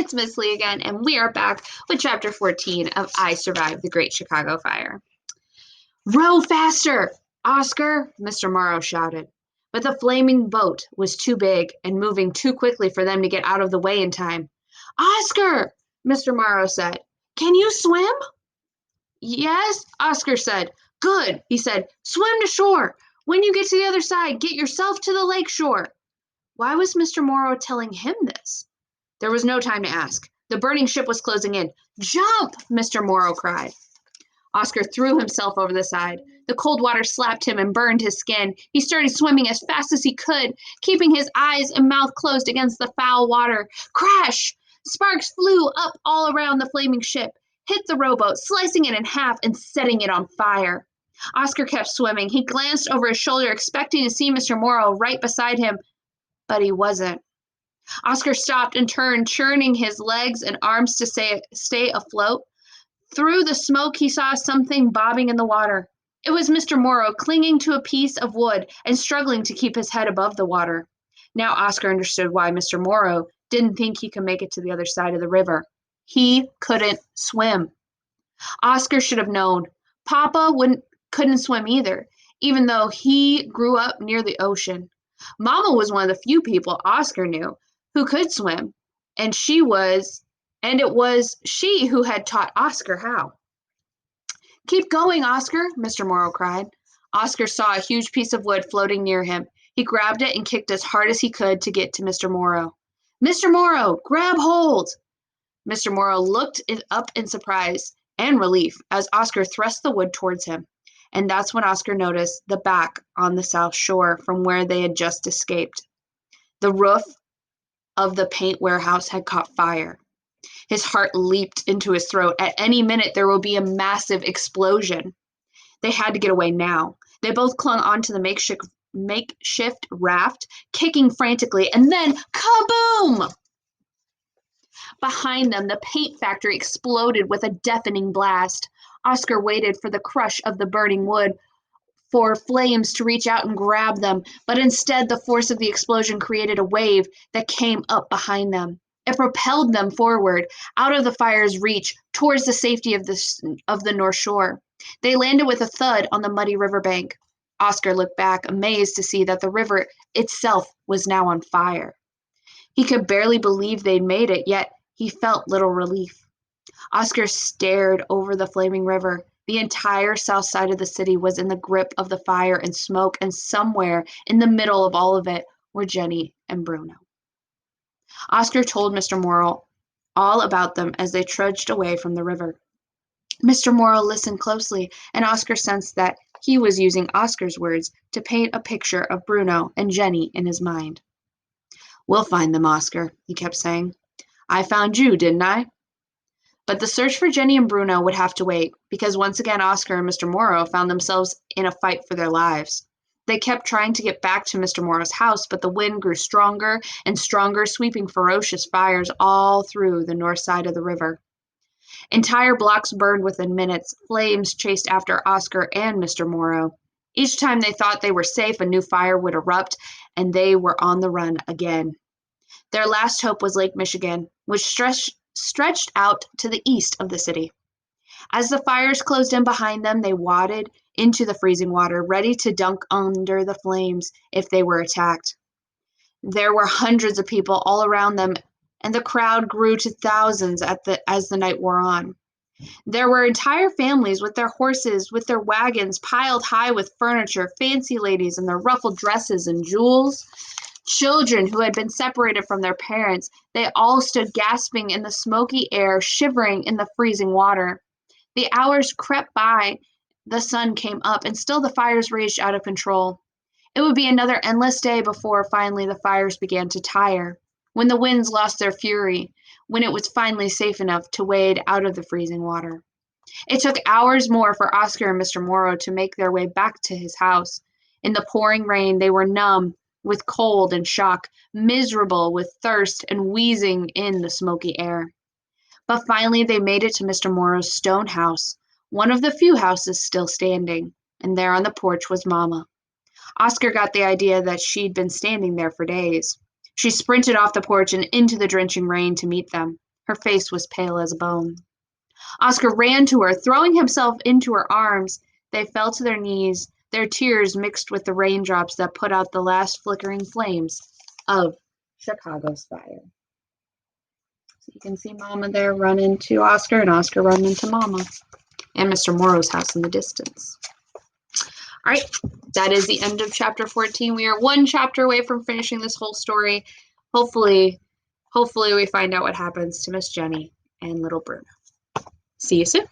it's Miss Lee again, and we are back with Chapter 14 of I Survived the Great Chicago Fire. Row faster, Oscar, Mr. Morrow shouted. But the flaming boat was too big and moving too quickly for them to get out of the way in time. Oscar, Mr. Morrow said, can you swim? Yes, Oscar said. Good, he said. Swim to shore. When you get to the other side, get yourself to the lake shore. Why was Mr. Morrow telling him this? There was no time to ask. The burning ship was closing in. Jump! Mr. Morrow cried. Oscar threw himself over the side. The cold water slapped him and burned his skin. He started swimming as fast as he could, keeping his eyes and mouth closed against the foul water. Crash! Sparks flew up all around the flaming ship, hit the rowboat, slicing it in half and setting it on fire. Oscar kept swimming. He glanced over his shoulder, expecting to see Mr. Morrow right beside him, but he wasn't. Oscar stopped and turned, churning his legs and arms to stay afloat. Through the smoke, he saw something bobbing in the water. It was Mr. Morrow, clinging to a piece of wood and struggling to keep his head above the water. Now Oscar understood why Mr. Morrow didn't think he could make it to the other side of the river. He couldn't swim. Oscar should have known. Papa couldn't swim either, even though he grew up near the ocean. Mama was one of the few people Oscar knew who could swim, and it was she who had taught Oscar how. Keep going, Oscar, Mr. Morrow cried. Oscar saw a huge piece of wood floating near him. He grabbed it and kicked as hard as he could to get to Mr. Morrow. Mr. Morrow, grab hold! Mr. Morrow looked up in surprise and relief as Oscar thrust the wood towards him. And that's when Oscar noticed the back on the south shore from where they had just escaped. The roof of the paint warehouse had caught fire. His heart leaped into his throat. At any minute, there would be a massive explosion. They had to get away now. They both clung onto the makeshift raft, kicking frantically, and then kaboom! Behind them, the paint factory exploded with a deafening blast. Oscar waited for the crush of the burning wood, for flames to reach out and grab them, but instead the force of the explosion created a wave that came up behind them. It propelled them forward, out of the fire's reach, towards the safety of the North Shore. They landed with a thud on the muddy riverbank. Oscar looked back, amazed to see that the river itself was now on fire. He could barely believe they'd made it, yet he felt little relief. Oscar stared over the flaming river. The entire south side of the city was in the grip of the fire and smoke, and somewhere in the middle of all of it were Jenny and Bruno. Oscar told Mr. Morrow all about them as they trudged away from the river. Mr. Morrow listened closely, and Oscar sensed that he was using Oscar's words to paint a picture of Bruno and Jenny in his mind. We'll find them, Oscar, he kept saying. I found you, didn't I? But the search for Jenny and Bruno would have to wait, because once again Oscar and Mr. Morrow found themselves in a fight for their lives. They kept trying to get back to Mr. Morrow's house, but the wind grew stronger and stronger, sweeping ferocious fires all through the north side of the river. Entire blocks burned within minutes. Flames chased after Oscar and Mr. Morrow. Each time they thought they were safe, a new fire would erupt, and they were on the run again. Their last hope was Lake Michigan, which stretched out to the east of the city. As the fires closed in behind them, they waded into the freezing water, ready to dunk under the flames if they were attacked. There were hundreds of people all around them, and the crowd grew to thousands as the night wore on. There were entire families with their horses, with their wagons piled high with furniture, fancy ladies in their ruffled dresses and jewels. Children who had been separated from their parents, they all stood gasping in the smoky air, shivering in the freezing water. The hours crept by, the sun came up, and still the fires raged out of control. It would be another endless day before finally the fires began to tire, when the winds lost their fury, when it was finally safe enough to wade out of the freezing water. It took hours more for Oscar and Mr. Morrow to make their way back to his house. In the pouring rain, they were numb with cold and shock, miserable with thirst and wheezing in the smoky air. But finally they made it to Mr. Morrow's stone house, one of the few houses still standing, and there on the porch was Mama. Oscar got the idea that she'd been standing there for days. She sprinted off the porch and into the drenching rain to meet them. Her face was pale as a bone. Oscar ran to her, throwing himself into her arms. They fell to their knees, their tears mixed with the raindrops that put out the last flickering flames of Chicago's fire. So you can see Mama there run into Oscar and Oscar run into Mama and Mr. Morrow's house in the distance. All right, that is the end of chapter 14. We are one chapter away from finishing this whole story. Hopefully we find out what happens to Miss Jenny and little Bruno. See you soon.